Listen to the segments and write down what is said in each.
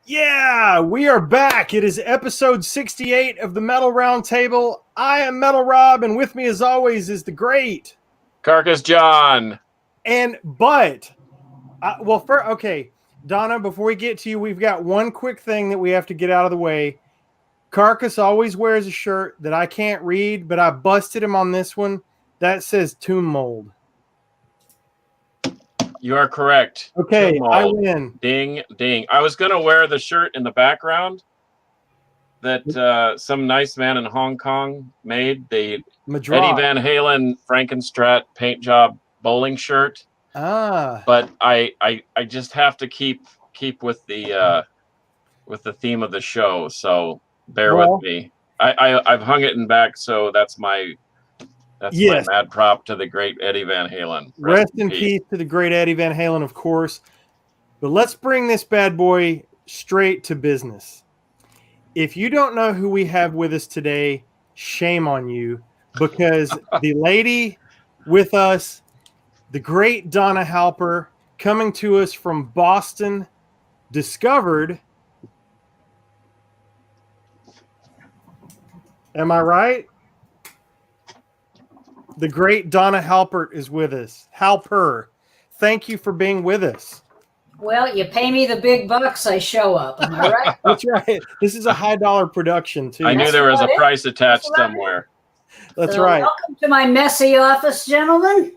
Yeah, we are back. It is episode 68 of the Metal Roundtable. I am Metal Rob, and with me, as always, is the great Carcass John. Okay, Donna. Before we get to you, we've got one quick thing that we have to get out of the way. Carcass always wears a shirt that I can't read, but I busted him on this one. That says Tomb Mold. You are correct. Okay, I win. Ding, ding. I was going to wear the shirt in the background that some nice man in Hong Kong made. The Eddie Van Halen Frankenstrat paint job bowling shirt. But I just have to keep with the theme of the show. So bear with me. I've hung it in back, so that's my mad prop to the great Eddie Van Halen. Rest in peace to the great Eddie Van Halen, of course. But let's bring this bad boy straight to business. If you don't know who we have with us today, shame on you, because the lady with us, the great Donna Halper, coming to us from Boston, discovered. Am I right? The great Donna Halper is with us. Halper, thank you for being with us. Well, you pay me the big bucks, I show up. Am I right? That's right. This is a high-dollar production, too. I knew there was a price attached somewhere. That's right. Welcome to my messy office, gentlemen.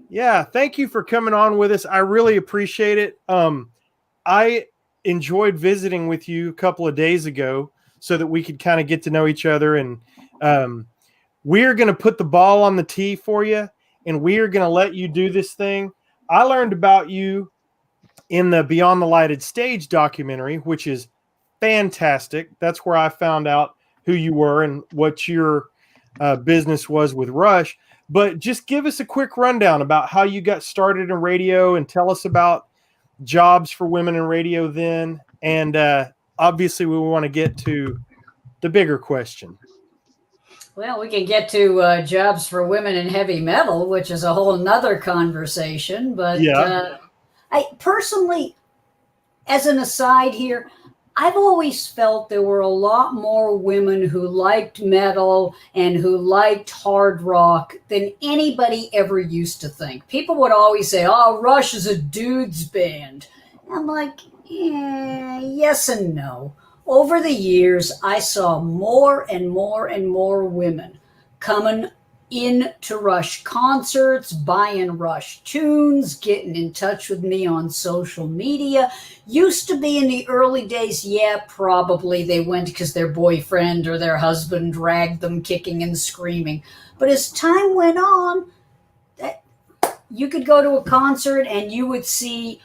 Yeah, thank you for coming on with us. I really appreciate it. I enjoyed visiting with you a couple of days ago so that we could kind of get to know each other, and we're going to put the ball on the tee for you, and we are going to let you do this thing. I learned about you in the Beyond the Lighted Stage documentary, which is fantastic. That's where I found out who you were and what your business was with Rush. But just give us a quick rundown about how you got started in radio, and tell us about jobs for women in radio then. And obviously we want to get to the bigger question. Well, we can get to jobs for women in heavy metal, which is a whole nother conversation. But I personally, as an aside here, I've always felt there were a lot more women who liked metal and who liked hard rock than anybody ever used to think. People would always say, oh, Rush is a dude's band. I'm like, yes and no. Over the years, I saw more and more and more women coming in to Rush concerts, buying Rush tunes, getting in touch with me on social media. Used to be in the early days, probably they went because their boyfriend or their husband dragged them kicking and screaming. But as time went on, you could go to a concert and you would see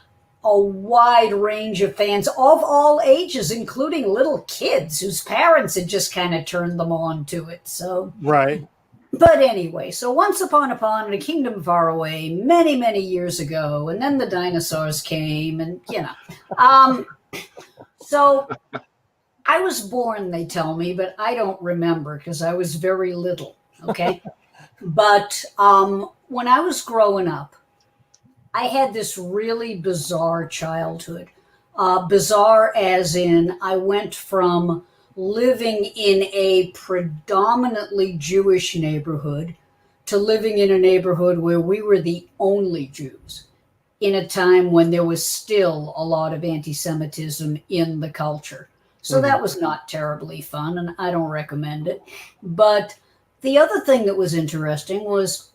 a wide range of fans of all ages, including little kids whose parents had just kind of turned them on to it. So, right. But anyway, so once upon in a kingdom far away, many, many years ago, and then the dinosaurs came, and so I was born, they tell me, but I don't remember because I was very little. Okay. But when I was growing up, I had this really bizarre childhood. Bizarre as in I went from living in a predominantly Jewish neighborhood to living in a neighborhood where we were the only Jews in a time when there was still a lot of anti-Semitism in the culture. So that was not terribly fun, and I don't recommend it. But the other thing that was interesting was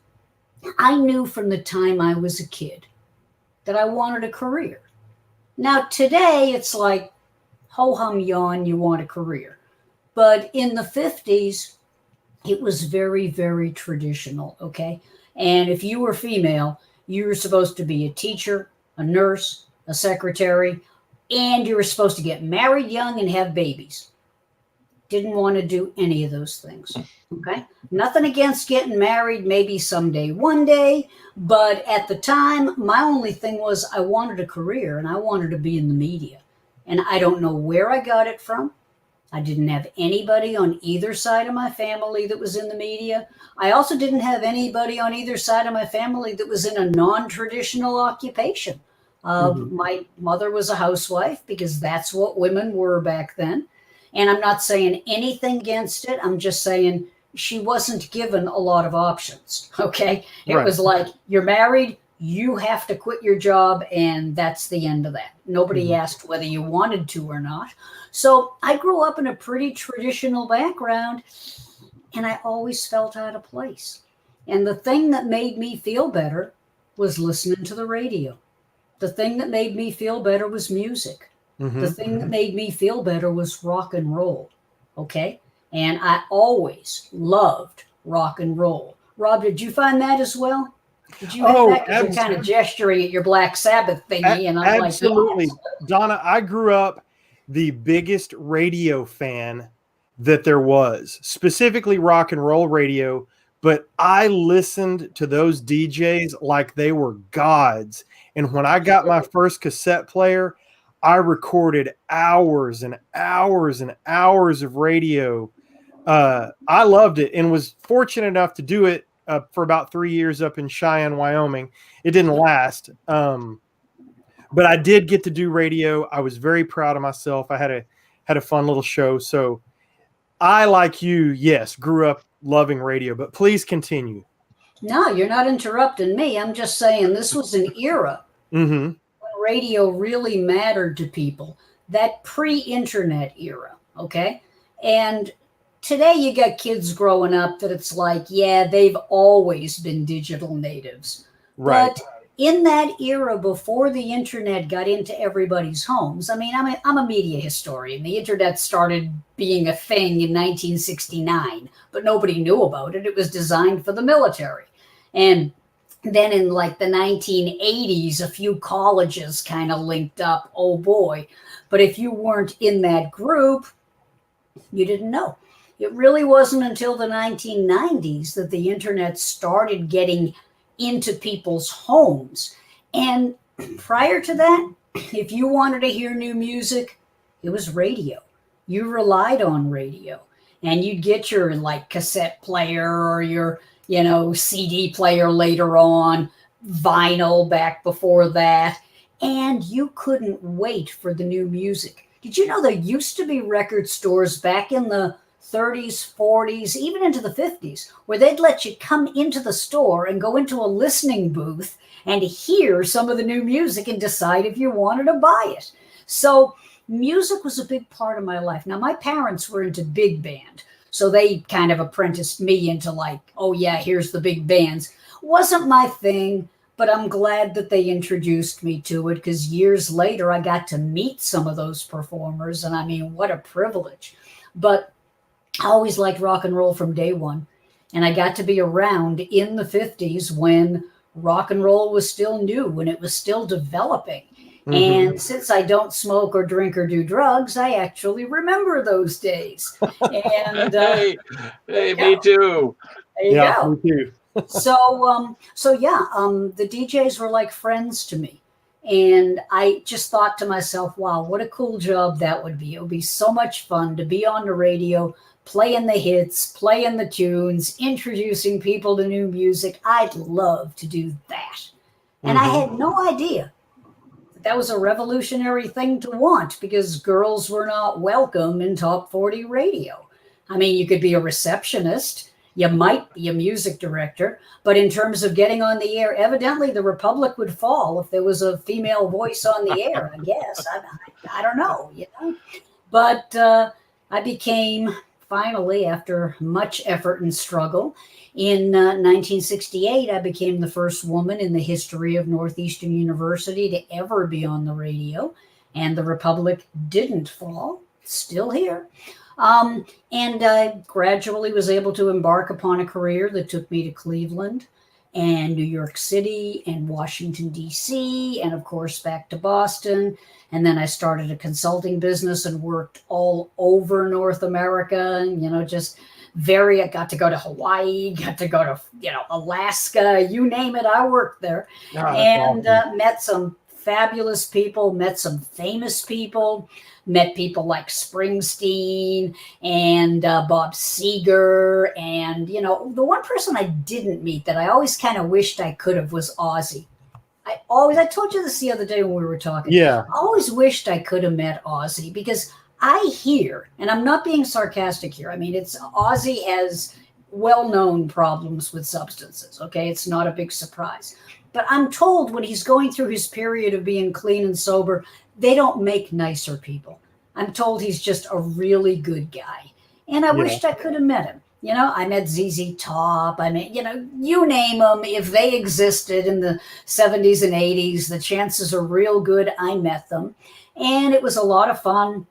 I knew from the time I was a kid that I wanted a career. Now, today, it's like, ho-hum yawn, you want a career. But in the 50s, it was very, very traditional, okay? And if you were female, you were supposed to be a teacher, a nurse, a secretary, and you were supposed to get married young and have babies. Didn't want to do any of those things, okay? Nothing against getting married, maybe someday, one day. But at the time, my only thing was I wanted a career and I wanted to be in the media. And I don't know where I got it from. I didn't have anybody on either side of my family that was in the media. I also didn't have anybody on either side of my family that was in a non-traditional occupation. My mother was a housewife because that's what women were back then. And I'm not saying anything against it. I'm just saying she wasn't given a lot of options. Okay. It was like, you're married, you have to quit your job, and that's the end of that. Nobody asked whether you wanted to or not. So I grew up in a pretty traditional background, and I always felt out of place. And the thing that made me feel better was listening to the radio. The thing that made me feel better was music. The thing that made me feel better was rock and roll. Okay. And I always loved rock and roll. Rob, did you find that as well? Did you have that? Because you're kind of gesturing at your Black Sabbath thingy. And I'm absolutely. like, yes. Donna, I grew up the biggest radio fan that there was, specifically rock and roll radio. But I listened to those DJs like they were gods. And when I got my first cassette player, I recorded hours and hours and hours of radio. I loved it and was fortunate enough to do it for about 3 years up in Cheyenne, Wyoming. It didn't last. But I did get to do radio. I was very proud of myself. I had a fun little show. So I, like you, yes, grew up loving radio, but please continue. No, you're not interrupting me. I'm just saying this was an era when radio really mattered to people, that pre-internet era, okay? And today you got kids growing up that it's like, yeah, they've always been digital natives. Right. But in that era before the internet got into everybody's homes, I mean, I'm a media historian. The internet started being a thing in 1969, but nobody knew about it. It was designed for the military. And then in like the 1980s, a few colleges kind of linked up. Oh boy. But if you weren't in that group, you didn't know. It really wasn't until the 1990s that the internet started getting into people's homes. And prior to that, if you wanted to hear new music, it was radio. You relied on radio, and you'd get your like cassette player or your, CD player later on, vinyl back before that, and you couldn't wait for the new music. Did you know there used to be record stores back in the 30s, 40s, even into the 50s, where they'd let you come into the store and go into a listening booth and hear some of the new music and decide if you wanted to buy it. So music was a big part of my life. Now, my parents were into big band, so they kind of apprenticed me into like, oh yeah, here's the big bands. Wasn't my thing, but I'm glad that they introduced me to it, because years later I got to meet some of those performers, and I mean, what a privilege. But I always liked rock and roll from day one. And I got to be around in the 50s when rock and roll was still new, when it was still developing. And since I don't smoke or drink or do drugs, I actually remember those days. And hey, me too. There you go. Me too. So the DJs were like friends to me. And I just thought to myself, wow, what a cool job that would be. It would be so much fun to be on the radio, playing the hits, playing the tunes, introducing people to new music. I'd love to do that. And I had no idea that was a revolutionary thing to want, because girls were not welcome in top 40 radio. I mean, you could be a receptionist, you might be a music director, but in terms of getting on the air, evidently the republic would fall if there was a female voice on the air, I guess. I don't know, But I became, finally, after much effort and struggle, in 1968, I became the first woman in the history of Northeastern University to ever be on the radio, and the republic didn't fall, still here. And I gradually was able to embark upon a career that took me to Cleveland and New York City and Washington, D.C., and of course back to Boston. And then I started a consulting business and worked all over North America, and, I got to go to Hawaii, got to go to, Alaska, you name it, I worked there. And awesome. Met some fabulous people, met some famous people, met people like Springsteen and Bob Seger. And, the one person I didn't meet that I always kind of wished I could have was Ozzy. I told you this the other day when we were talking. Yeah. I always wished I could have met Ozzy, because I hear, and I'm not being sarcastic here. I mean, Ozzy has well-known problems with substances. Okay. It's not a big surprise, but I'm told when he's going through his period of being clean and sober, they don't make nicer people. I'm told he's just a really good guy. And I wished I could have met him. You know, I met ZZ Top. I mean, you know, you name them. If they existed in the 70s and 80s, the chances are real good I met them. And it was a lot of fun.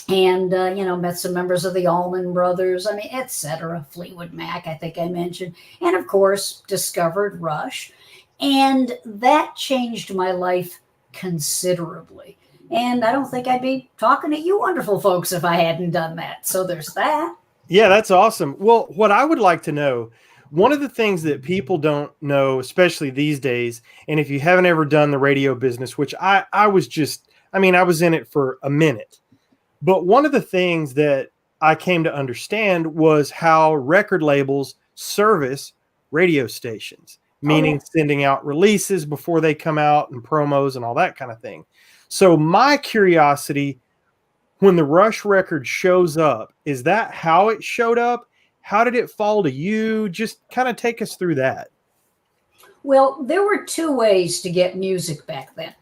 And, you know, met some members of the Allman Brothers, I mean, etc. Fleetwood Mac, I think I mentioned. And, of course, discovered Rush. And that changed my life considerably. And I don't think I'd be talking to you wonderful folks if I hadn't done that. So there's that. Yeah, that's awesome. Well, what I would like to know, one of the things that people don't know, especially these days, and if you haven't ever done the radio business, which I was in it for a minute. But one of the things that I came to understand was how record labels service radio stations, meaning sending out releases before they come out and promos and all that kind of thing. So my curiosity, when the Rush record shows up, is that how it showed up? How did it fall to you? Just kind of take us through that. Well, there were two ways to get music back then.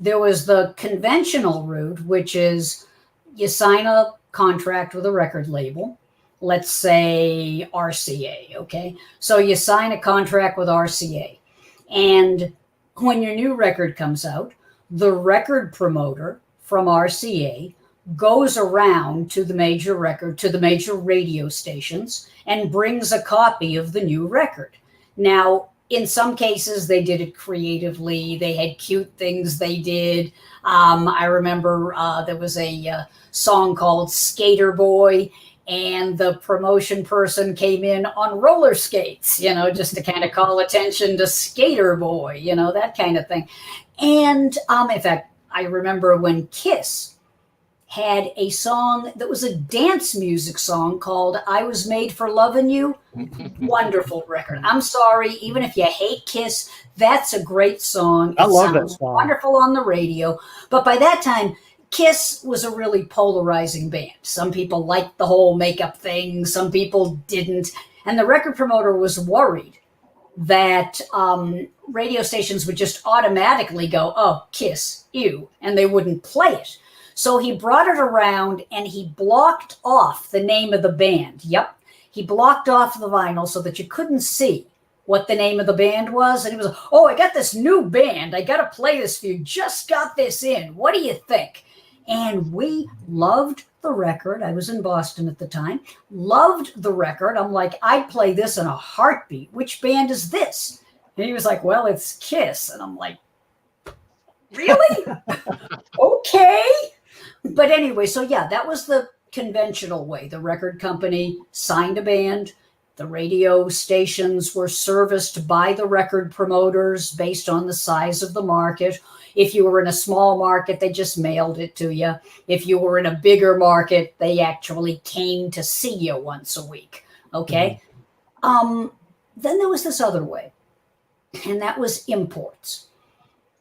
There was the conventional route, which is you sign a contract with a record label, let's say RCA, okay? So you sign a contract with RCA. And when your new record comes out, the record promoter from RCA goes around to the major radio stations and brings a copy of the new record. Now, in some cases, they did it creatively. They had cute things they did. I remember there was a song called Skater Boy, and the promotion person came in on roller skates, you know, just to kind of call attention to Skater Boy, you know, that kind of thing. And in fact, I remember when Kiss had a song that was a dance music song called I Was Made for Loving You. Wonderful record. I'm sorry, even if you hate Kiss, that's a great song. I love that song. Wonderful on the radio. But by that time, Kiss was a really polarizing band. Some people liked the whole makeup thing. Some people didn't. And the record promoter was worried that radio stations would just automatically go, oh, Kiss, ew, and they wouldn't play it. So he brought it around and he blocked off the name of the band. Yep. He blocked off the vinyl so that you couldn't see what the name of the band was. And he was, oh, I got this new band. I got to play this for you. Just got this in. What do you think? And we loved the record. I was in Boston at the time. Loved the record. I'm like, I'd play this in a heartbeat. Which band is this? And he was like, well, it's Kiss. And I'm like, really? Okay. But anyway, so yeah, that was the conventional way. The record company signed a band. The radio stations were serviced by the record promoters based on the size of the market. If you were in a small market, they just mailed it to you. If you were in a bigger market, they actually came to see you once a week. Okay. Mm-hmm. Then there was this other way, and that was imports,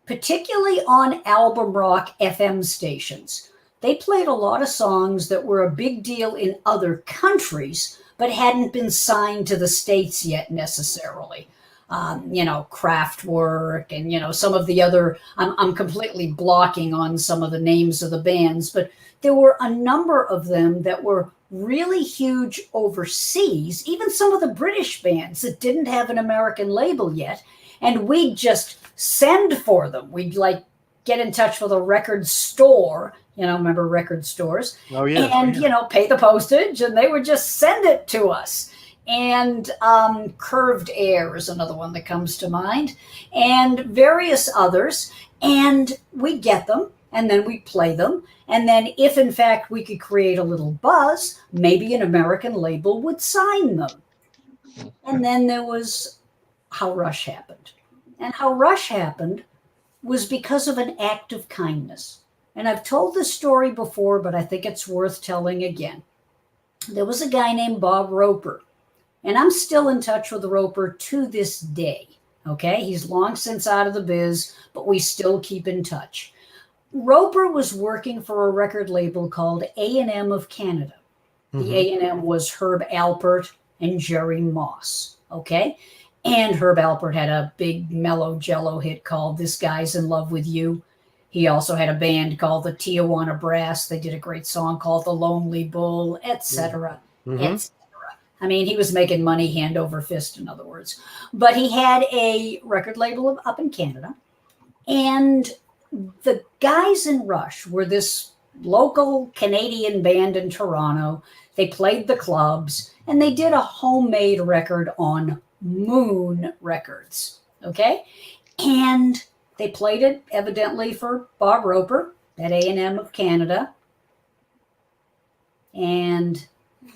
particularly on album rock FM stations. They played a lot of songs that were a big deal in other countries, but hadn't been signed to the States yet necessarily. Kraftwerk and, some of the other, I'm completely blocking on some of the names of the bands, but there were a number of them that were really huge overseas, even some of the British bands that didn't have an American label yet. And we'd just send for them. We'd get in touch with a record store, remember record stores? Oh, yeah. And, pay the postage, and they would just send it to us. And Curved Air is another one that comes to mind, and various others. And we'd get them, and then we'd play them. And then if, in fact, we could create a little buzz, maybe an American label would sign them. And then there was how Rush happened. And how Rush happened was because of an act of kindness. And I've told this story before, but I think it's worth telling again. There was a guy named Bob Roper, and I'm still in touch with Roper to this day. Okay, he's long since out of the biz, but we still keep in touch. Roper was working for a record label called A&M of Canada. The A&M was Herb Alpert and Jerry Moss, okay? And Herb Alpert had a big mellow jello hit called This Guy's in Love with You. He also had a band called the Tijuana Brass. They did a great song called The Lonely Bull, etc., etc. I mean, he was making money hand over fist, in other words. But he had a record label up in Canada. And the guys in Rush were this local Canadian band in Toronto. They played the clubs, and they did a homemade record on Moon Records, okay? And they played it, evidently, for Bob Roper at A&M of Canada. And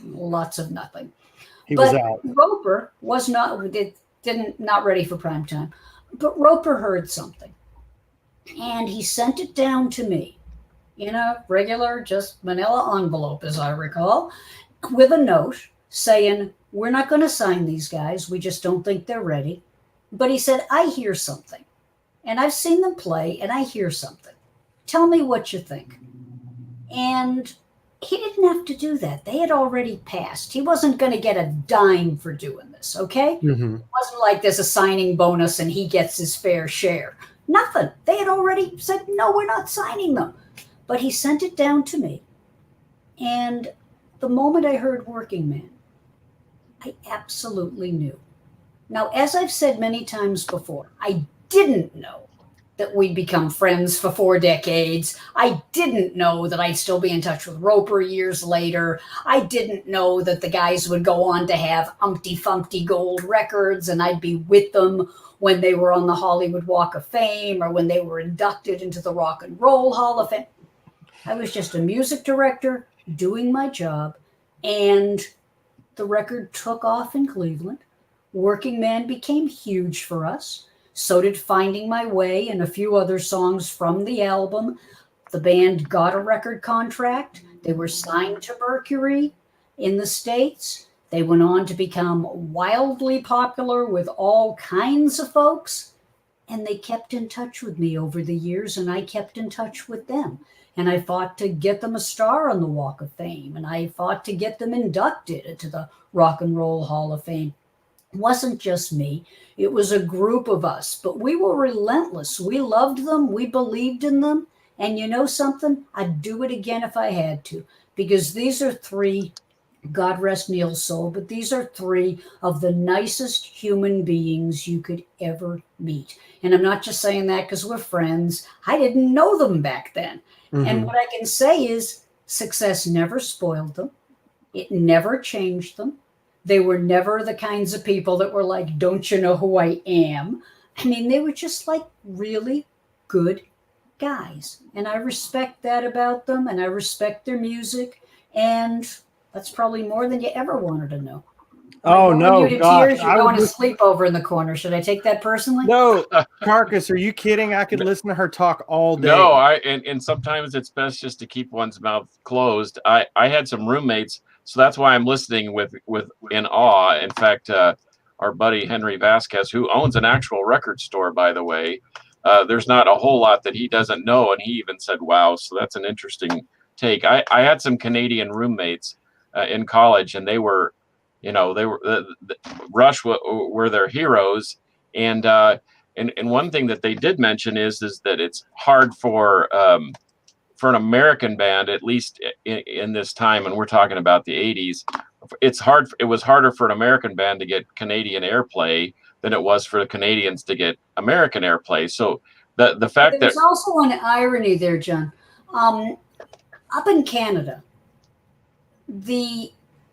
lots of nothing. He was out. Roper was not ready for prime time. But Roper heard something. And he sent it down to me in a regular, just manila envelope, as I recall, with a note saying, we're not going to sign these guys. We just don't think they're ready. But he said, I hear something. And I've seen them play, and I hear something. Tell me what you think. And he didn't have to do that. They had already passed. He wasn't going to get a dime for doing this, okay? It wasn't like there's a signing bonus and he gets his fair share. Nothing. They had already said, no, we're not signing them. But he sent it down to me. And the moment I heard Working Man, I absolutely knew. Now, as I've said many times before, I didn't know that we'd become friends for 4 decades. I didn't know that I'd still be in touch with Roper years later. I didn't know that the guys would go on to have Umpty Fumpty Gold records and I'd be with them when they were on the Hollywood Walk of Fame or when they were inducted into the Rock and Roll Hall of Fame. I was just a music director doing my job, and the record took off in Cleveland. Working Man became huge for us. So did Finding My Way and a few other songs from the album. The band got a record contract. They were signed to Mercury in the States. They went on to become wildly popular with all kinds of folks. And they kept in touch with me over the years, and I kept in touch with them. And I fought to get them a star on the Walk of Fame. And I fought to get them inducted into the Rock and Roll Hall of Fame. It wasn't just me. It was a group of us, but we were relentless. We loved them. We believed in them. And you know something? I'd do it again if I had to, because these are 3, God rest Neil's soul, but these are 3 of the nicest human beings you could ever meet. And I'm not just saying that because we're friends. I didn't know them back then. And what I can say is success never spoiled them. It never changed them. They were never the kinds of people that were like, don't you know who I am? I mean, they were just like really good guys. And I respect that about them, and I respect their music. And that's probably more than you ever wanted to know. Oh, no. You to tears, you're going to sleep over in the corner. Should I take that personally? No, Carcass, are you kidding? I could listen to her talk all day. No, and sometimes it's best just to keep one's mouth closed. I had some roommates, so that's why I'm listening with in awe. In fact, our buddy Henry Vasquez, who owns an actual record store, by the way, there's not a whole lot that he doesn't know, and he even said, "Wow!" So that's an interesting take. I had some Canadian roommates in college, and they were, Rush were their heroes, and one thing that they did mention is that it's hard for an American band, at least in this time, and we're talking about the 80s, it was harder for an American band to get Canadian airplay than it was for the Canadians to get American airplay. So the fact that there's also an irony there, John. Up in Canada, the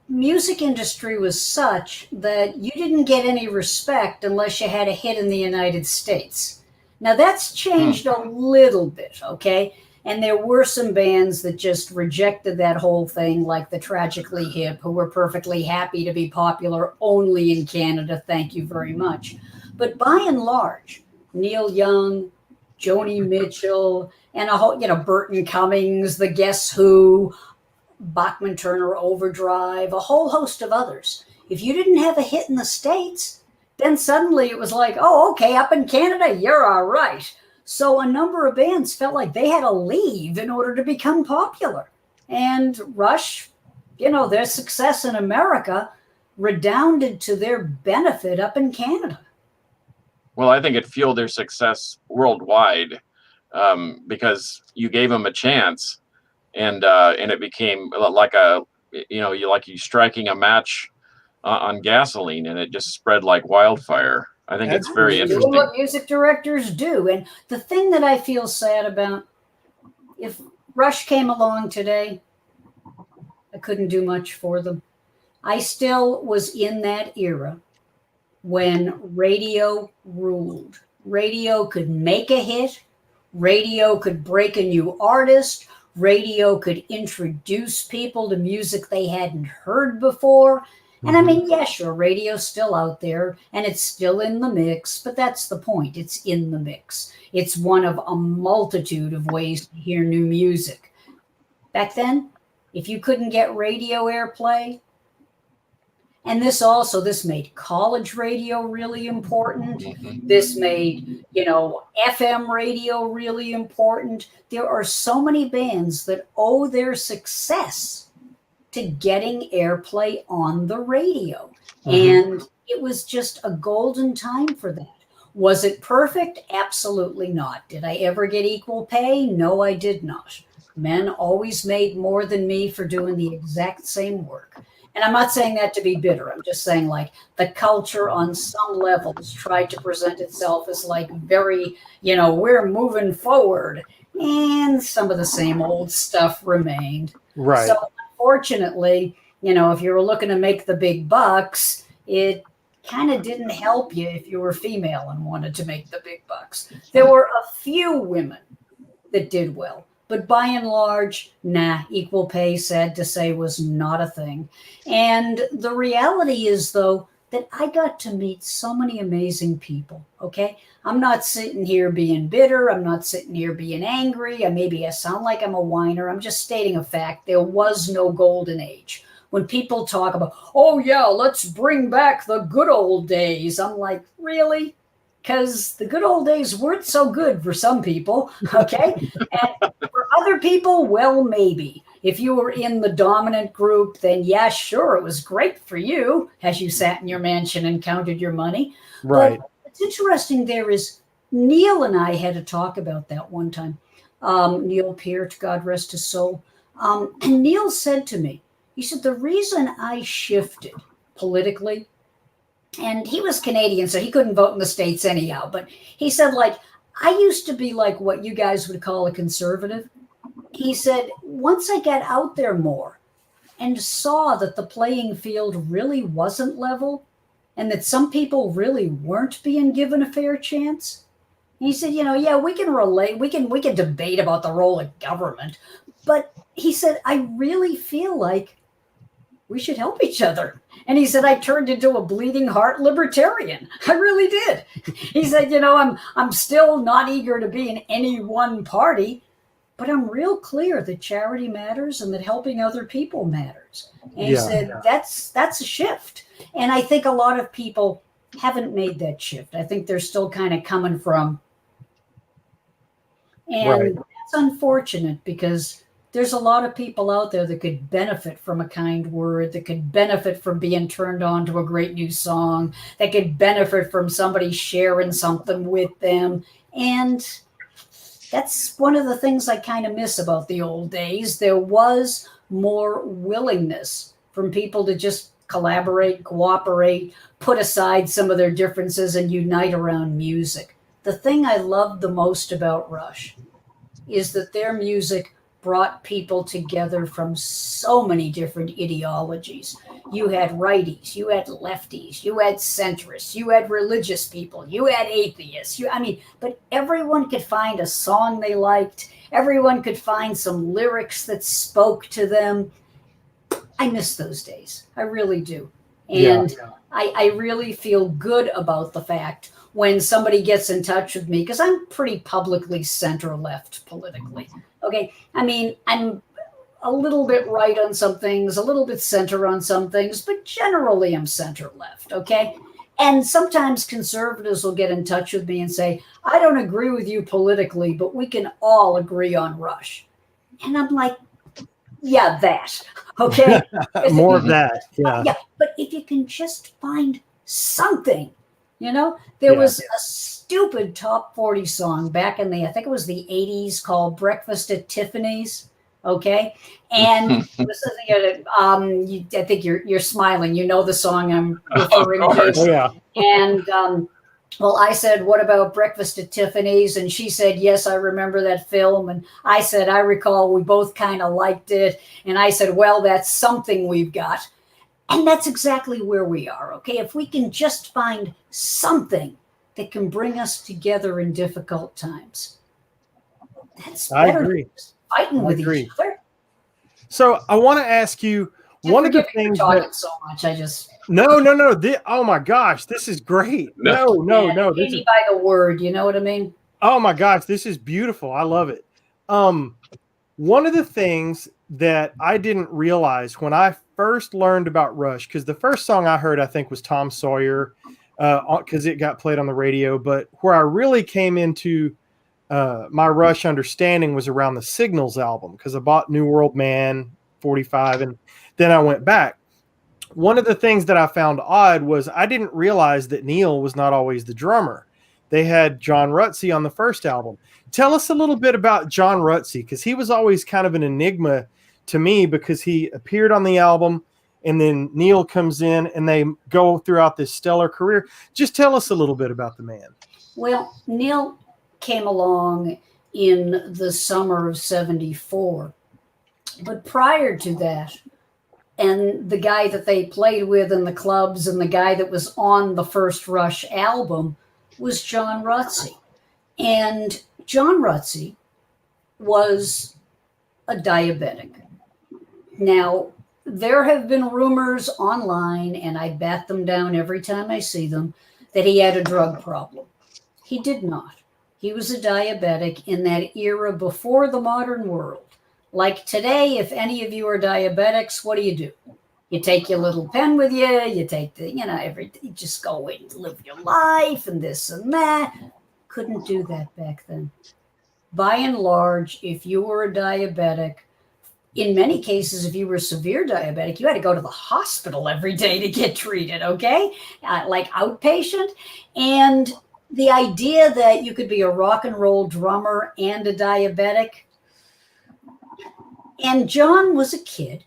music industry was such that you didn't get any respect unless you had a hit in the United States. Now that's changed a little bit, okay? And there were some bands that just rejected that whole thing, like the Tragically Hip, who were perfectly happy to be popular only in Canada. Thank you very much. But by and large, Neil Young, Joni Mitchell, and a whole, Burton Cummings, the Guess Who, Bachman Turner Overdrive, a whole host of others. If you didn't have a hit in the States, then suddenly it was like, oh, okay, up in Canada, you're all right. So a number of bands felt like they had to leave in order to become popular. And Rush, their success in America redounded to their benefit up in Canada. Well, I think it fueled their success worldwide, because you gave them a chance, and it became like you striking a match on gasoline, and it just spread like wildfire. I think it's very interesting. What music directors do. And the thing that I feel sad about, if Rush came along today, I couldn't do much for them. I still was in that era when radio ruled. Radio could make a hit. Radio could break a new artist. Radio could introduce people to music they hadn't heard before. And I mean, yeah, sure, radio's still out there and it's still in the mix, but that's the point. It's in the mix. It's one of a multitude of ways to hear new music. Back then, if you couldn't get radio airplay, and this made college radio really important. This made, FM radio really important. There are so many bands that owe their success to getting airplay on the radio. And it was just a golden time for that. Was it perfect? Absolutely not. Did I ever get equal pay? No, I did not. Men always made more than me for doing the exact same work. And I'm not saying that to be bitter. I'm just saying, like, the culture on some levels tried to present itself as like very, we're moving forward. And some of the same old stuff remained. Right. So unfortunately, if you were looking to make the big bucks, it kind of didn't help you if you were female and wanted to make the big bucks. There were a few women that did well. But by and large, equal pay, sad to say, was not a thing. And the reality is, though, that I got to meet so many amazing people, okay? I'm not sitting here being bitter. I'm not sitting here being angry. Maybe I sound like I'm a whiner. I'm just stating a fact. There was no golden age. When people talk about, oh, yeah, let's bring back the good old days, I'm like, really? Because the good old days weren't so good for some people, okay? And for other people, well, maybe. If you were in the dominant group, then yeah, sure, it was great for you as you sat in your mansion and counted your money. Right. But what's interesting there is Neil and I had a talk about that one time. Neil Peart, God rest his soul. And Neil said to me, he said, the reason I shifted politically, and he was Canadian, so he couldn't vote in the States anyhow. But he said, like, I used to be like what you guys would call a conservative. He said, once I got out there more and saw that the playing field really wasn't level and that some people really weren't being given a fair chance. He said, yeah, we can relate. We can debate about the role of government. But he said, I really feel like we should help each other. And he said, I turned into a bleeding heart libertarian. I really did. He said, I'm still not eager to be in any one party, but I'm real clear that charity matters and that helping other people matters. And he said, that's a shift. And I think a lot of people haven't made that shift. I think they're still kind of coming from. And that's unfortunate because there's a lot of people out there that could benefit from a kind word, that could benefit from being turned on to a great new song, that could benefit from somebody sharing something with them. And that's one of the things I kind of miss about the old days. There was more willingness from people to just collaborate, cooperate, put aside some of their differences and unite around music. The thing I loved the most about Rush is that their music brought people together from so many different ideologies. You had righties, you had lefties, you had centrists, you had religious people, you had atheists. But everyone could find a song they liked. Everyone could find some lyrics that spoke to them. I miss those days. I really do. And I really feel good about the fact when somebody gets in touch with me, because I'm pretty publicly center-left politically. Okay, I'm a little bit right on some things, a little bit center on some things, but generally I'm center-left, okay? And sometimes conservatives will get in touch with me and say, I don't agree with you politically, but we can all agree on Rush. And I'm like, yeah, that. Okay. More of that. Yeah. Yeah. But if you can just find something, there was a stupid top 40 song back in I think it was the 80s called Breakfast at Tiffany's. Okay. And I think you're smiling. You know the song I'm referring to. Oh, yeah. And well, I said, what about Breakfast at Tiffany's? And she said, yes, I remember that film. And I said, I recall we both kind of liked it. And I said, well, that's something we've got. And that's exactly where we are. Okay. If we can just find something that can bring us together in difficult times, that's better than fighting with each other. So I want to ask you, one of the things talking so much, I just no. Oh my gosh, this is great. No. This is by the word. You know what I mean? Oh my gosh, this is beautiful. I love it. One of the things that I didn't realize when I first learned about Rush, because the first song I heard, I think, was Tom Sawyer, because it got played on the radio. But where I really came into my Rush understanding was around the Signals album, because I bought New World Man 45, and then I went back. One of the things that I found odd was I didn't realize that Neil was not always the drummer. They had John Rutsey on the first album. Tell us a little bit about John Rutsey, because he was always kind of an enigma to me, because he appeared on the album and then Neil comes in and they go throughout this stellar career. Just tell us a little bit about the man. Well, Neil came along in the summer of 74. But prior to that, and the guy that they played with in the clubs and the guy that was on the first Rush album was John Rutsey. And John Rutsey was a diabetic. Now, there have been rumors online, and I bat them down every time I see them, that he had a drug problem. He did not. He was a diabetic in that era before the modern world. Like today, if any of you are diabetics, what do? You take your little pen with you, you take everything, you just go and live your life and this and that. Couldn't do that back then. By and large, if you were a diabetic, in many cases, if you were severe diabetic, you had to go to the hospital every day to get treated, okay? Like outpatient. And the idea that you could be a rock and roll drummer and a diabetic. And John was a kid.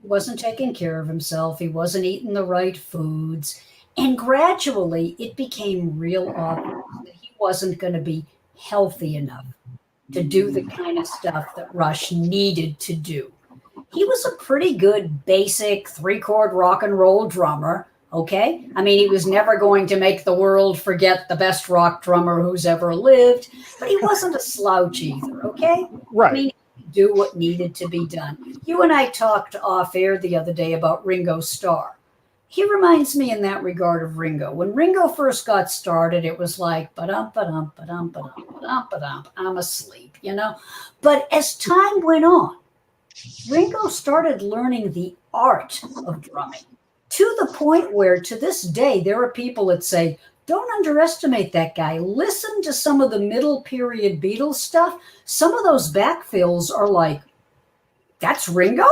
He wasn't taking care of himself. He wasn't eating the right foods. And gradually, it became real obvious that he wasn't going to be healthy enough to do the kind of stuff that Rush needed to do. He was a pretty good basic 3-chord rock and roll drummer, okay? I mean, he was never going to make the world forget the best rock drummer who's ever lived, but he wasn't a slouch either, okay? Right. I mean, do what needed to be done. You and I talked off air the other day about Ringo Starr. He reminds me in that regard of Ringo. When Ringo first got started, it was like, ba-dum, ba-dum, ba-dum, ba-dum, ba-dum, ba-dum, I'm asleep, But as time went on, Ringo started learning the art of drumming to the point where, to this day, there are people that say, don't underestimate that guy. Listen to some of the middle period Beatles stuff. Some of those backfills are like, that's Ringo?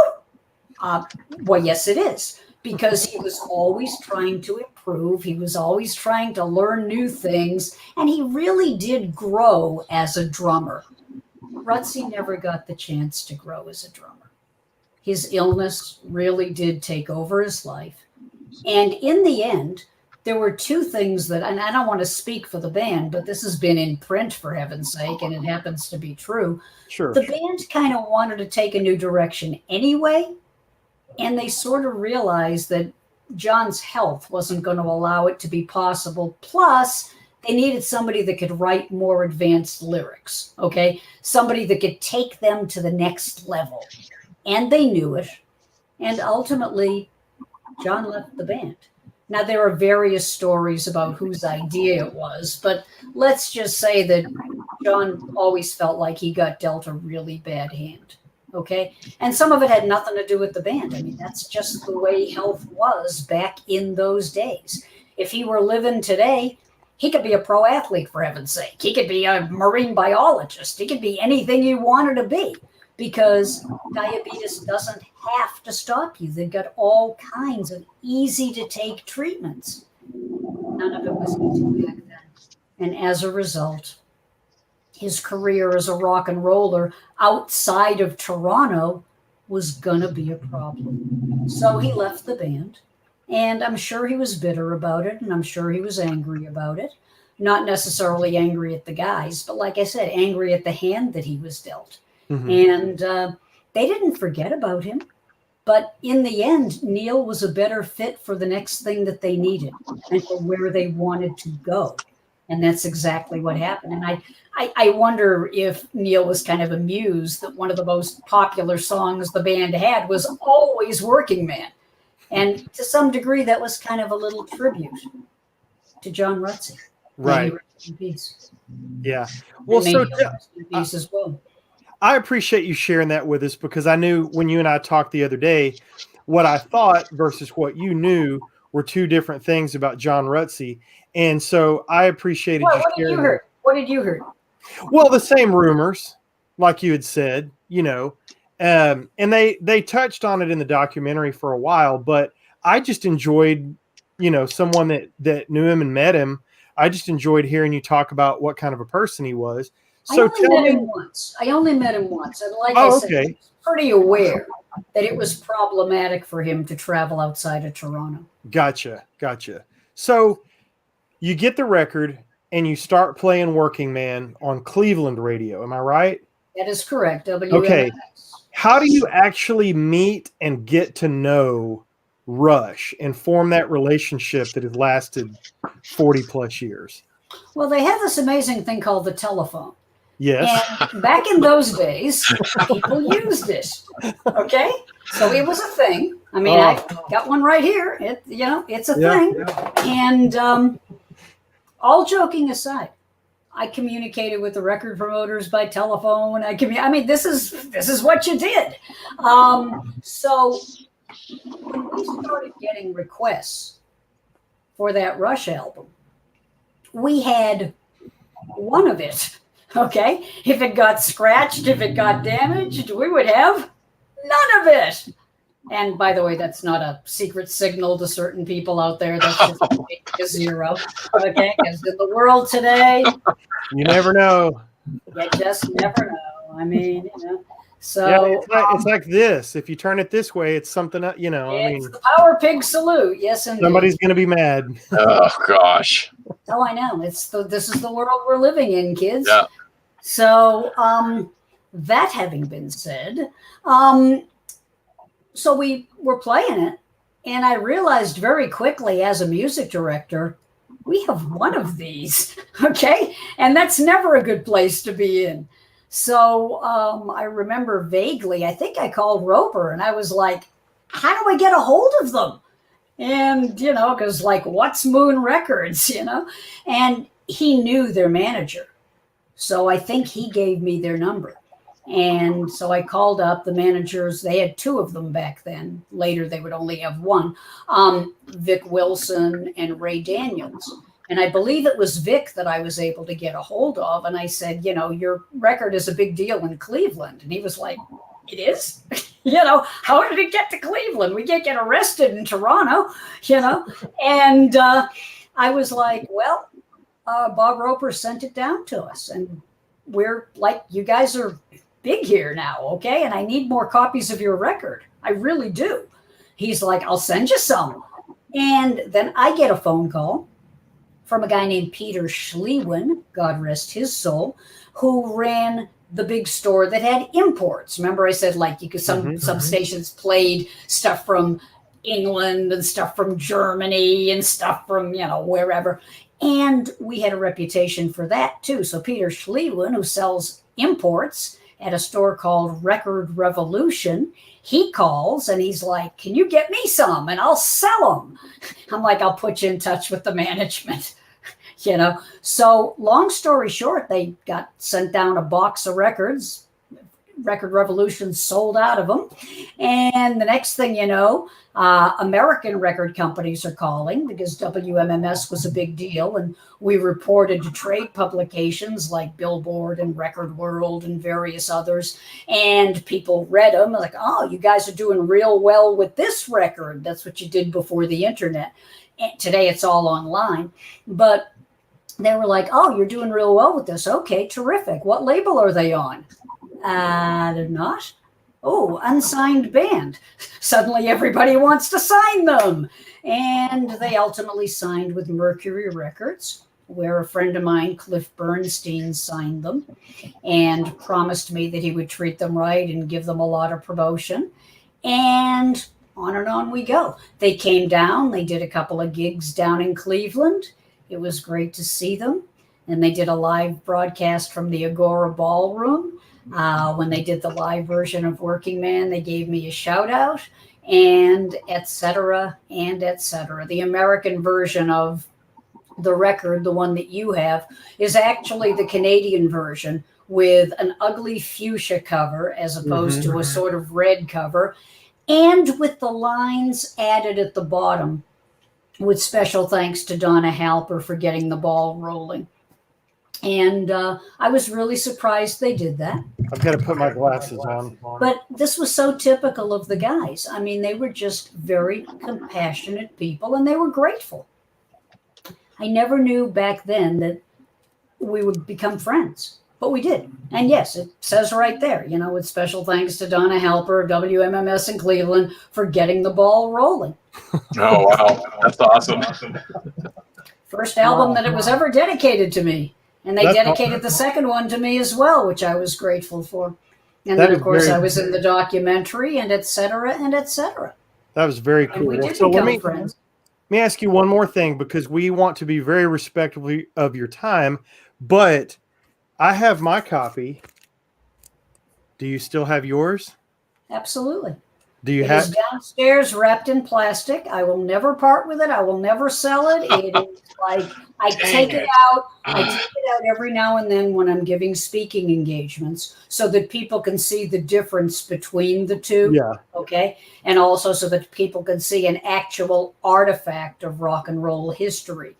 Well, yes, it is. Because he was always trying to improve. He was always trying to learn new things. And he really did grow as a drummer. Rutsey never got the chance to grow as a drummer. His illness really did take over his life. And in the end, there were two things that, and I don't want to speak for the band, but this has been in print for heaven's sake, and it happens to be true. Sure. The band kind of wanted to take a new direction anyway. And they sort of realized that John's health wasn't going to allow it to be possible. Plus, they needed somebody that could write more advanced lyrics, okay? Somebody that could take them to the next level. And they knew it. And ultimately, John left the band. Now, there are various stories about whose idea it was, but let's just say that John always felt like he got dealt a really bad hand. Okay. And some of it had nothing to do with the band. I mean, that's just the way health was back in those days. if he were living today, he could be a pro athlete, for heaven's sake. He could be a marine biologist. He could be anything you wanted to be, because diabetes doesn't have to stop you. They've got all kinds of easy to take treatments. None of it was easy back then. And as a result, his career as a rock and roller outside of Toronto was going to be a problem. So he left the band. And I'm sure he was bitter about it, and I'm sure he was angry about it. Not necessarily angry at the guys, but like I said, angry at the hand that he was dealt. Mm-hmm. And they didn't forget about him. But in the end, Neil was a better fit for the next thing that they needed and for where they wanted to go. And that's exactly what happened. And I wonder if Neil was kind of amused that one of the most popular songs the band had was Always Working Man. And to some degree, that was kind of a little tribute to John Rutsey. Right. In peace. Yeah. Well, so in peace as well. I appreciate you sharing that with us, because I knew when you and I talked the other day, what I thought versus what you knew were two different things about John Rutsey. And so I appreciated you sharing. What did you hear? Well, the same rumors, like you had said, and they touched on it in the documentary for a while, but I just enjoyed, someone that knew him and met him. I just enjoyed hearing you talk about what kind of a person he was. So I only met him once. And like I said, I was pretty aware that it was problematic for him to travel outside of Toronto. Gotcha. So you get the record and you start playing Working Man on Cleveland radio. Am I right? That is correct. WMX. Okay. How do you actually meet and get to know Rush and form that relationship that has lasted 40 plus years? Well, they have this amazing thing called the telephone. Yes. And back in those days, people used it. Okay. So it was a thing. I mean, I got one right here. It's a thing. Yeah. And all joking aside, I communicated with the record promoters by telephone. This is what you did. So when we started getting requests for that Rush album, we had one of it. Okay. If it got scratched, if it got damaged, we would have none of it. And by the way, that's not a secret signal to certain people out there. That's just a zero. Okay. Because in the world today, you never know. You just never know. I mean, So it's like this. If you turn it this way, it's something. It's the Power Pig salute. Yes, indeed. Somebody's going to be mad. Oh gosh. Oh, I know. This is the world we're living in, kids. Yeah. So, that having been said, so we were playing it, and I realized very quickly as a music director, we have one of these, okay? And that's never a good place to be in. So I remember vaguely, I think I called Roper, and I was like, how do I get a hold of them? And, because what's Moon Records, And he knew their manager. So I think he gave me their number. And so I called up the managers. They had two of them back then. Later, they would only have one, Vic Wilson and Ray Daniels. And I believe it was Vic that I was able to get a hold of. And I said, your record is a big deal in Cleveland. And he was like, it is? How did it get to Cleveland? We can't get arrested in Toronto, And I was like, well, Bob Roper sent it down to us. And we're like, you guys are big here now, okay? And I need more copies of your record. I really do. He's like, I'll send you some. And then I get a phone call from a guy named Peter Schlewin, God rest his soul, who ran the big store that had imports. Remember I said some stations played stuff from England and stuff from Germany and stuff from, wherever. And we had a reputation for that too. So Peter Schlewin, who sells imports at a store called Record Revolution, he calls and he's like, can you get me some? And I'll sell them. I'm like, I'll put you in touch with the management. So long story short, they got sent down a box of records, Record Revolution sold out of them. And the next thing you know, American record companies are calling because WMMS was a big deal. And we reported to trade publications like Billboard and Record World and various others. And people read them like, oh, you guys are doing real well with this record. That's what you did before the internet. And today it's all online. But they were like, oh, you're doing real well with this. Okay, terrific. What label are they on? They're not. Oh, unsigned band. Suddenly everybody wants to sign them. And they ultimately signed with Mercury Records, where a friend of mine, Cliff Bernstein, signed them and promised me that he would treat them right and give them a lot of promotion. And on we go. They came down. They did a couple of gigs down in Cleveland. It was great to see them. And they did a live broadcast from the Agora Ballroom. When they did the live version of Working Man, they gave me a shout out, and et cetera, and et cetera. The American version of the record, the one that you have, is actually the Canadian version with an ugly fuchsia cover as opposed to a sort of red cover, and with the lines added at the bottom, with special thanks to Donna Halper for getting the ball rolling. And I was really surprised they did that. I've got to put my glasses on. But this was so typical of the guys. I mean, they were just very compassionate people, and they were grateful. I never knew back then that we would become friends, but we did. And yes, it says right there, you know, with special thanks to Donna Halper of WMMS in Cleveland for getting the ball rolling. Oh, wow. That's awesome. First album that it was ever dedicated to me. And they dedicated the second one to me as well, which I was grateful for. And then, of course, I was in the documentary, and et cetera, and et cetera. That was very cool. And we did become friends. Let me ask you one more thing, because we want to be very respectful of your time, but I have my copy. Do you still have yours? Absolutely. Do you It have is downstairs wrapped in plastic. I will never part with it. I will never sell it. It is like I take it out. I take it out every now and then when I'm giving speaking engagements so that people can see the difference between the two. Yeah. Okay. And also so that people can see an actual artifact of rock and roll history.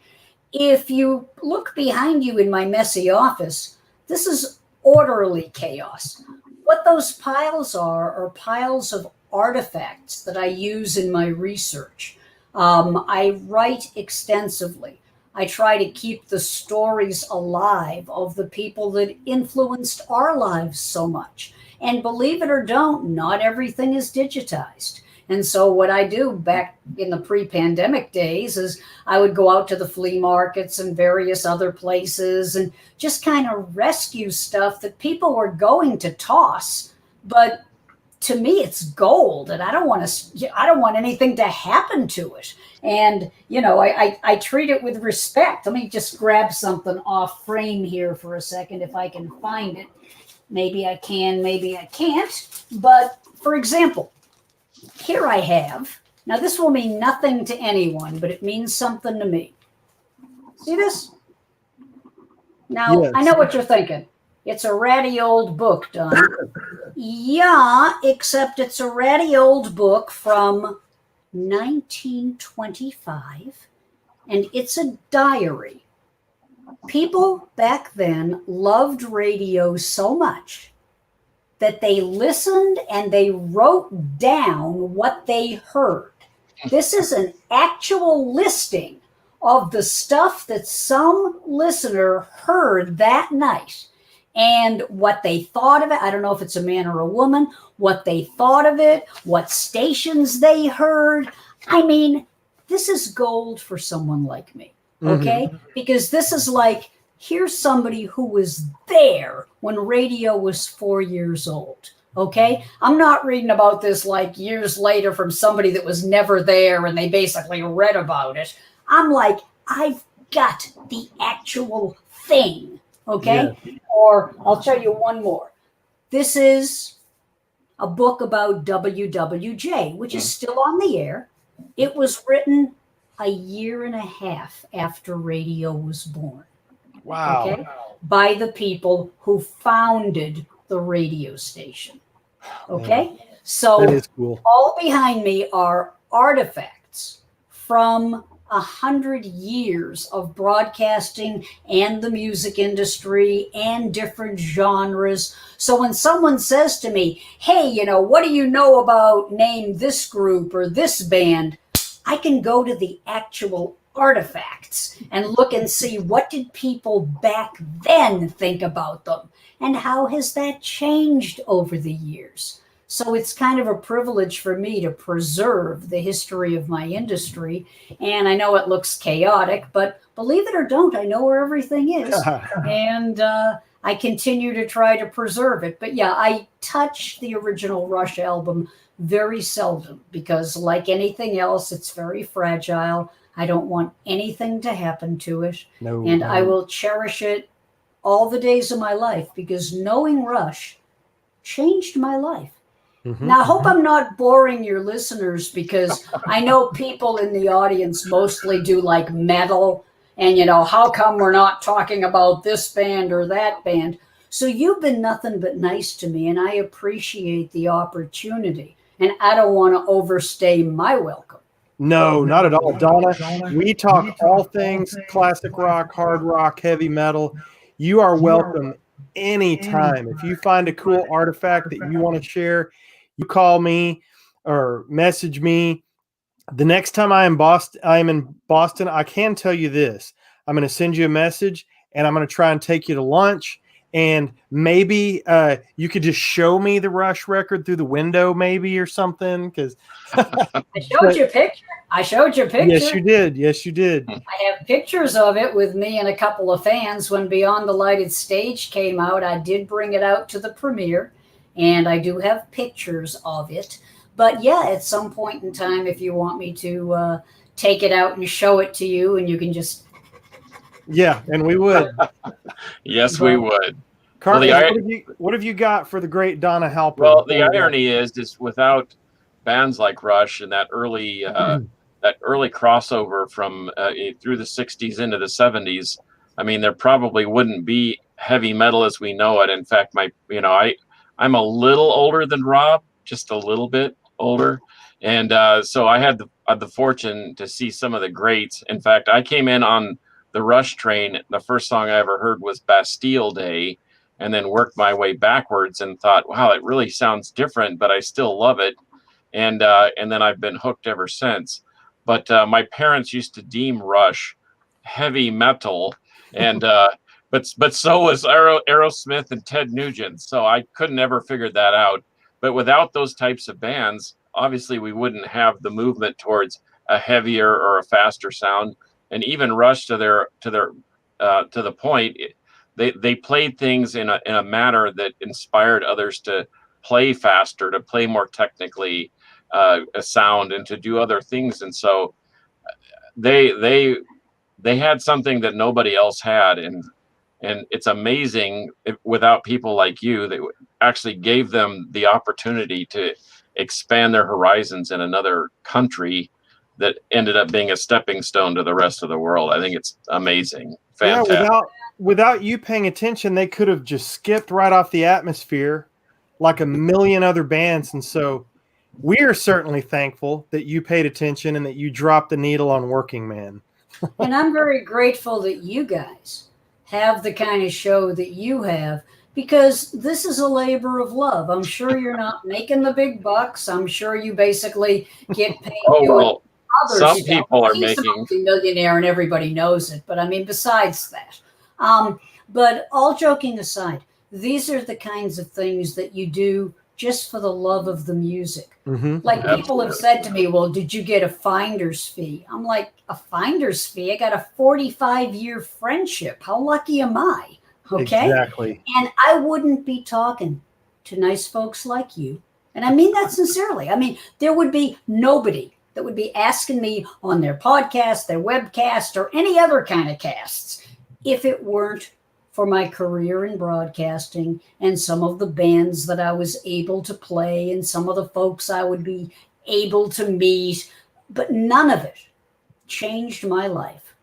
If you look behind you in my messy office, this is orderly chaos. What those piles are piles of artifacts that I use in my research. I write extensively. I try to keep the stories alive of the people that influenced our lives so much. And believe it or don't, not everything is digitized. And so what I do back in the pre-pandemic days is I would go out to the flea markets and various other places and just kind of rescue stuff that people were going to toss, but to me, it's gold, and I don't want anything to happen to it. And, you know, I treat it with respect. Let me just grab something off frame here for a second if I can find it. Maybe I can, maybe I can't. But for example, here I have, now this will mean nothing to anyone, but it means something to me. See this? Now, yes. I know what you're thinking. It's a ratty old book, Don. Yeah, except it's a ratty old book from 1925, and it's a diary. People back then loved radio so much that they listened and they wrote down what they heard. This is an actual listing of the stuff that some listener heard that night. And what they thought of it, I don't know if it's a man or a woman, what they thought of it, what stations they heard. I mean, this is gold for someone like me, okay? Mm-hmm. Because this is like, here's somebody who was there when radio was 4 years old, okay? I'm not reading about this like years later from somebody that was never there and they basically read about it. I'm like, I've got the actual thing, okay? Yeah. Or I'll tell you one more. This is a book about WWJ, which is still on the air. It was written a year and a half after radio was born. Wow. Okay? By the people who founded the radio station. Okay? Man, so that is cool. all behind me are artifacts from 100 years of broadcasting and the music industry and different genres. So when someone says to me, hey, what do you know about name this group or this band? I can go to the actual artifacts and look and see what did people back then think about them and how has that changed over the years. So it's kind of a privilege for me to preserve the history of my industry. And I know it looks chaotic, but believe it or don't, I know where everything is. And I continue to try to preserve it. But yeah, I touch the original Rush album very seldom because, like anything else, it's very fragile. I don't want anything to happen to it. No, and I will cherish it all the days of my life because knowing Rush changed my life. Now, I hope I'm not boring your listeners because I know people in the audience mostly do like metal and, how come we're not talking about this band or that band? So you've been nothing but nice to me and I appreciate the opportunity and I don't want to overstay my welcome. No, not at all, Donna. We talk all things classic rock, hard rock, heavy metal. You are welcome anytime. If you find a cool artifact that you want to share, you call me or message me. The next time I am in Boston, I can tell you this. I'm going to send you a message and I'm going to try and take you to lunch. And maybe you could just show me the Rush record through the window, maybe, or something. Because I showed you a picture. Yes, you did. Yes, you did. I have pictures of it with me and a couple of fans. When Beyond the Lighted Stage came out, I did bring it out to the premiere. And I do have pictures of it. But yeah, at some point in time, if you want me to take it out and show it to you and you can just... Yeah, and we would. Yes, we would. Carlos, what have you got for the great Donna Halper? Well, the irony is without bands like Rush and that early crossover from through the 60s into the 70s, I mean, there probably wouldn't be heavy metal as we know it. In fact, I'm a little older than Rob, just a little bit older. And so I had the fortune to see some of the greats. In fact, I came in on the Rush train. The first song I ever heard was Bastille Day, and then worked my way backwards and thought, wow, it really sounds different, but I still love it. And then I've been hooked ever since. But my parents used to deem Rush heavy metal, and but so was Aerosmith and Ted Nugent. So I couldn't ever figure that out. But without those types of bands, obviously we wouldn't have the movement towards a heavier or a faster sound. And even Rush to the point, they played things in a manner that inspired others to play faster, to play more technically a sound, and to do other things. And so they had something that nobody else had, and it's amazing without people like you that actually gave them the opportunity to expand their horizons in another country that ended up being a stepping stone to the rest of the world. I think it's amazing. Fantastic. Yeah, without you paying attention, they could have just skipped right off the atmosphere like a million other bands. And so we are certainly thankful that you paid attention and that you dropped the needle on Working Man. And I'm very grateful that you guys have the kind of show that you have, because this is a labor of love. I'm sure you're not making the big bucks. I'm sure you basically get paid. Some people are making. He's a millionaire and everybody knows it. But I mean, besides that, but all joking aside, these are the kinds of things that you do just for the love of the music. Mm-hmm. Like people have said to me, well, did you get a finder's fee? I'm like, a finder's fee? I got a 45-year friendship. How lucky am I? Okay. Exactly. And I wouldn't be talking to nice folks like you. And I mean that sincerely. I mean, there would be nobody that would be asking me on their podcast, their webcast, or any other kind of casts if it weren't for my career in broadcasting and some of the bands that I was able to play and some of the folks I would be able to meet. But none of it changed my life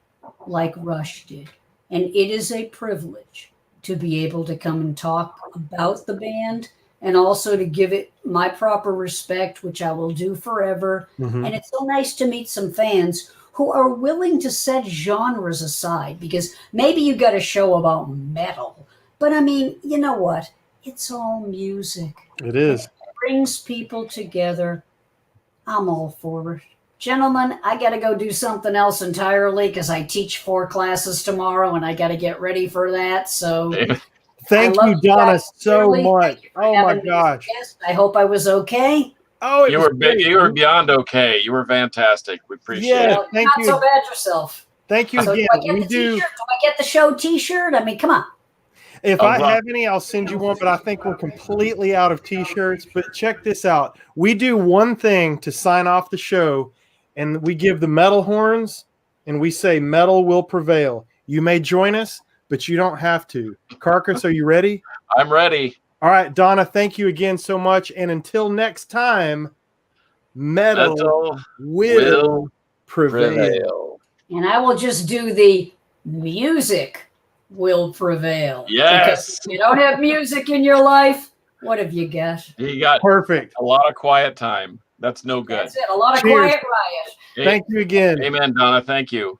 like Rush did. And it is a privilege to be able to come and talk about the band and also to give it my proper respect, which I will do forever. And it's so nice to meet some fans who are willing to set genres aside, because maybe you got a show about metal, but I mean, you know what? It's all music. It is. It brings people together. I'm all for it. Gentlemen, I got to go do something else entirely because I teach 4 classes tomorrow and I got to get ready for that. So thank you, Donna, so much. Oh my gosh. I hope I was okay. Oh, you were beyond okay. You were fantastic. We appreciate it. Thank you. Not so bad yourself. Thank you again. Do I get the show T-shirt? I mean, come on. If I have any, I'll send you one, but I think we're completely out of T-shirts. But check this out. We do one thing to sign off the show, and we give the metal horns, and we say metal will prevail. You may join us, but you don't have to. Carcass, are you ready? I'm ready. All right, Donna, thank you again so much. And until next time, metal will prevail. And I will just do the music will prevail. Yes. Because if you don't have music in your life, what have you got? You got perfect. A lot of quiet time. That's no good. That's it. A lot of quiet riot. Thank you again. Amen, Donna. Thank you.